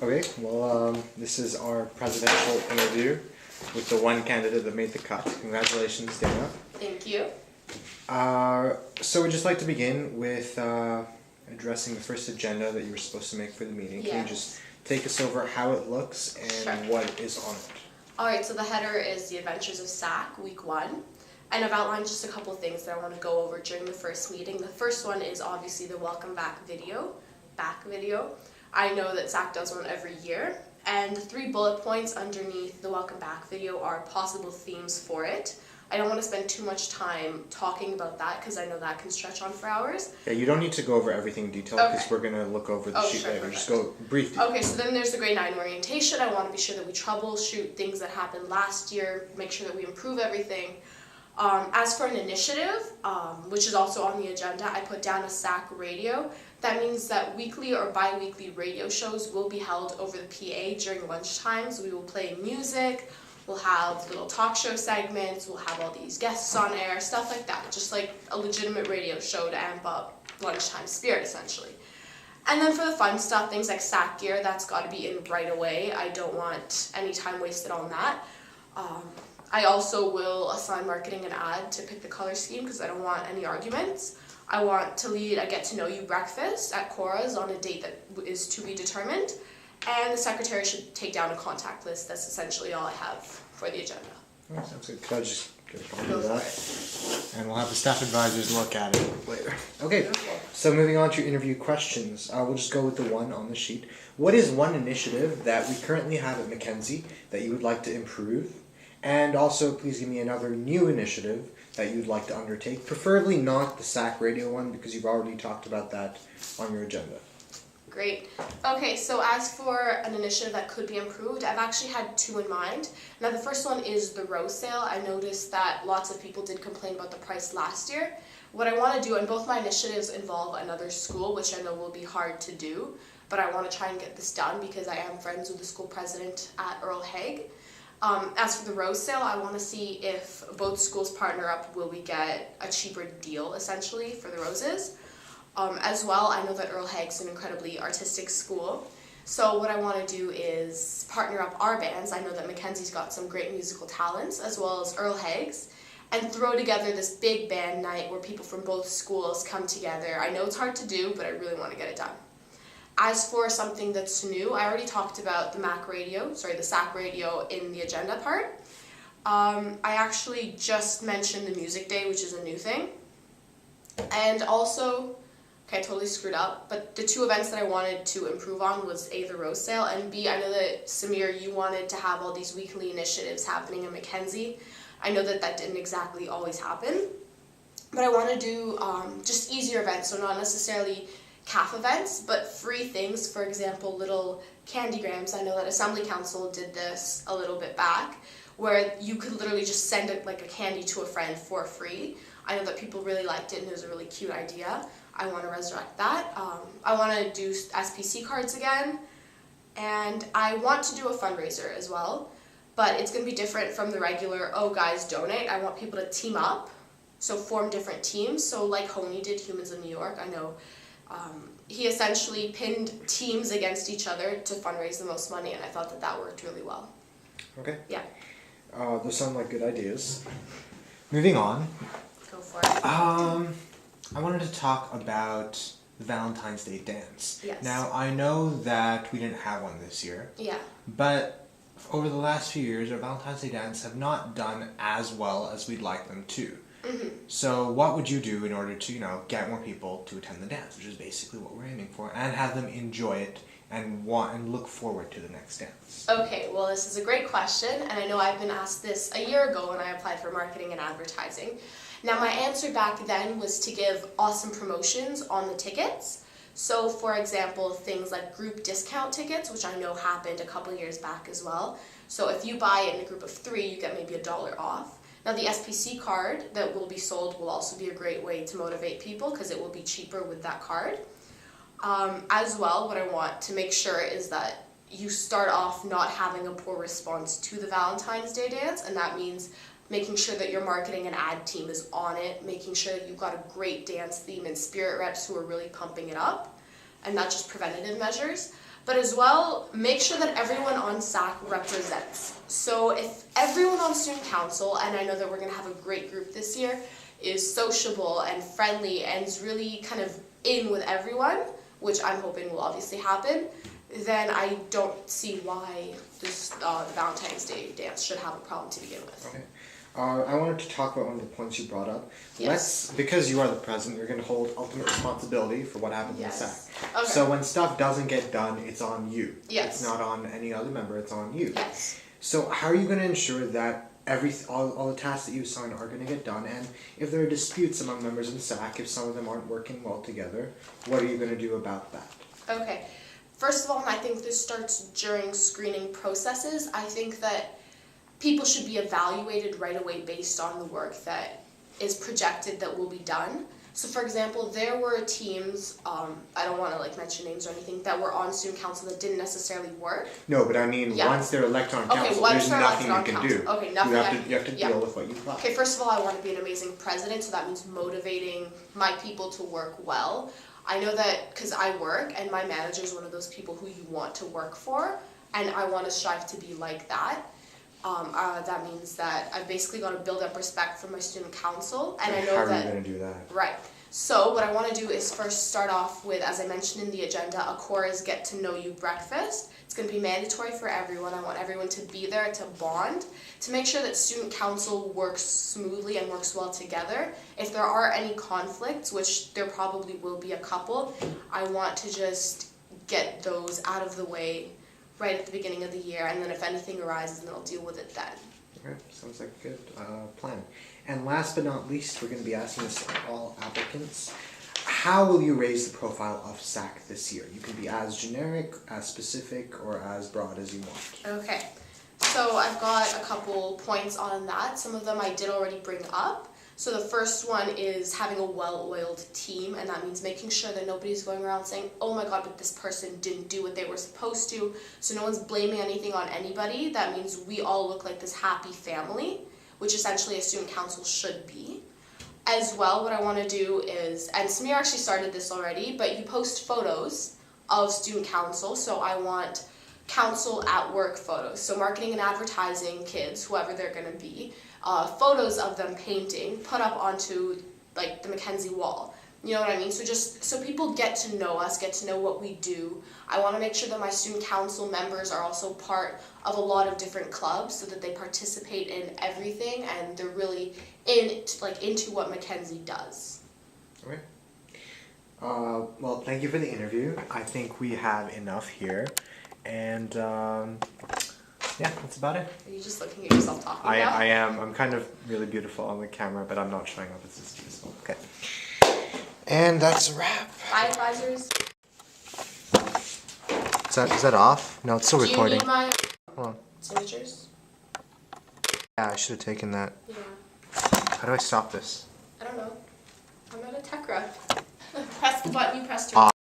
Okay, well, this is our presidential interview with the one candidate that made the cut. Congratulations, Dana. Thank you. So we'd just like to begin with addressing the first agenda that you were supposed to make for the meeting. Can you just take us over how it looks and what is on it? Alright, so the header is The Adventures of SAC, Week 1. And I've outlined just a couple of things that I want to go over during the first meeting. The first one is obviously the welcome back video. I know that SAC does one every year. And the 3 bullet points underneath the welcome back video are possible themes for it. I don't want to spend too much time talking about that because I know that can stretch on for hours. Yeah, you don't need to go over everything in detail because we're going to look over the sheet later. Perfect. Just go briefly. Okay, so then there's the grade 9 orientation. I want to be sure that we troubleshoot things that happened last year, make sure that we improve everything. As for an initiative, which is also on the agenda, I put down a SAC radio. That means that weekly or bi-weekly radio shows will be held over the PA during lunchtimes. We will play music, we'll have little talk show segments, we'll have all these guests on air, stuff like that. Just like a legitimate radio show to amp up lunchtime spirit, essentially. And then for the fun stuff, things like SAC gear, that's got to be in right away. I don't want any time wasted on that. I also will assign marketing an ad to pick the color scheme because I don't want any arguments. I want to lead a get-to-know-you breakfast at Cora's on a date that is to be determined. And the secretary should take down a contact list. That's essentially all I have for the agenda. Oh, sounds good. Could I just get a copy of that? And we'll have the staff advisors look at it later. Okay, so moving on to interview questions. We'll just go with the one on the sheet. What is one initiative that we currently have at Mackenzie that you would like to improve? And also, please give me another new initiative that you'd like to undertake, preferably not the SAC radio one because you've already talked about that on your agenda. Great. Okay, so as for an initiative that could be improved, I've actually had 2 in mind. Now the first one is the rose sale. I noticed that lots of people did complain about the price last year. What I want to do, and both my initiatives involve another school, which I know will be hard to do, but I want to try and get this done because I am friends with the school president at Earl Haig. As for the rose sale, I want to see if both schools partner up, will we get a cheaper deal, essentially, for the roses. As well, I know that Earl Haig's an incredibly artistic school, so what I want to do is partner up our bands. I know that Mackenzie's got some great musical talents, as well as Earl Haig's, and throw together this big band night where people from both schools come together. I know it's hard to do, but I really want to get it done. As for something that's new, I already talked about the the SAC radio in the agenda part. I actually just mentioned the music day, which is a new thing. And also, okay, I totally screwed up, but the 2 events that I wanted to improve on was A, the rose sale, and B, I know that Samir, you wanted to have all these weekly initiatives happening in Mackenzie. I know that that didn't exactly always happen, but I want to do just easier events, so not necessarily CAF events, but free things, for example, little candygrams. I know that Assembly Council did this a little bit back, where you could literally just send a candy to a friend for free. I know that people really liked it and it was a really cute idea. I want to resurrect that. I want to do SPC cards again, and I want to do a fundraiser as well, but it's going to be different from the regular, oh guys donate. I want people to team up, so form different teams. So like Honey did, Humans of New York, I know he essentially pinned teams against each other to fundraise the most money, and I thought that that worked really well. Okay. Yeah. Those sound like good ideas. Moving on. Go for it. I wanted to talk about the Valentine's Day dance. Yes. Now, I know that we didn't have one this year. Yeah. But over the last few years, our Valentine's Day dance have not done as well as we'd like them to. Mm-hmm. So what would you do in order to, get more people to attend the dance, which is basically what we're aiming for, and have them enjoy it and look forward to the next dance? Okay, well this is a great question, and I know I've been asked this a year ago when I applied for marketing and advertising. Now my answer back then was to give awesome promotions on the tickets. So for example, things like group discount tickets, which I know happened a couple years back as well. So if you buy it in a group of 3, you get maybe $1 off. Now the SPC card that will be sold will also be a great way to motivate people because it will be cheaper with that card. As well, what I want to make sure is that you start off not having a poor response to the Valentine's Day dance, and that means making sure that your marketing and ad team is on it, making sure that you've got a great dance theme and spirit reps who are really pumping it up, and not just preventative measures. But as well, make sure that everyone on SAC represents. So if everyone on student council, and I know that we're going to have a great group this year, is sociable and friendly and is really kind of in with everyone, which I'm hoping will obviously happen, then I don't see why this the Valentine's Day dance should have a problem to begin with. Okay. I wanted to talk about one of the points you brought up. Yes. Because you are the president, you're going to hold ultimate responsibility for what happens in SAC. Okay. So when stuff doesn't get done, it's on you. Yes. It's not on any other member, it's on you. Yes. So how are you going to ensure that all the tasks that you assign are going to get done? And if there are disputes among members in SAC, if some of them aren't working well together, what are you going to do about that? Okay. First of all, and I think this starts during screening processes, I think that people should be evaluated right away based on the work that is projected that will be done. So for example, there were teams, I don't want to mention names or anything, that were on student council that didn't necessarily work. No, but I mean, once they're elected on council, there's nothing you can do. Okay, nothing. You have to deal with what you've got. Okay, first of all, I want to be an amazing president, so that means motivating my people to work well. I know that because I work, and my manager is one of those people who you want to work for, and I want to strive to be like that. That means that I've basically got to build up respect for my student council, and I know that. How are you going to do that? Right. So what I want to do is first start off with, as I mentioned in the agenda, a Cora's Get to Know You breakfast. It's going to be mandatory for everyone. I want everyone to be there to bond, to make sure that student council works smoothly and works well together. If there are any conflicts, which there probably will be a couple, I want to just get those out of the way right at the beginning of the year, and then if anything arises, then I'll deal with it then. Okay, sounds like a good plan. And last but not least, we're going to be asking this of all applicants. How will you raise the profile of SAC this year? You can be as generic, as specific, or as broad as you want. Okay, so I've got a couple points on that. Some of them I did already bring up. So the first one is having a well-oiled team, and that means making sure that nobody's going around saying, oh my god, but this person didn't do what they were supposed to. So no one's blaming anything on anybody. That means we all look like this happy family, which essentially a student council should be. As well, what I want to do is, and Samir actually started this already, but you post photos of student council. So I want council at work photos. So marketing and advertising kids, whoever they're going to be, photos of them painting, put up onto the Mackenzie wall. You know what I mean? So just so people get to know us, get to know what we do. I want to make sure that my student council members are also part of a lot of different clubs so that they participate in everything and they're really into what Mackenzie does. Okay. Well, thank you for the interview. I think we have enough here. And yeah, that's about it. Are you just looking at yourself talking now? I am. I'm kind of really beautiful on the camera, but I'm not showing up. It's just useful. Okay. And that's a wrap. Bye, advisors. Is that off? No, it's still recording. Do you need my Hold on. signatures? Yeah, I should have taken that. Yeah. How do I stop this? I don't know. I'm not a tech rep. Press the button you pressed.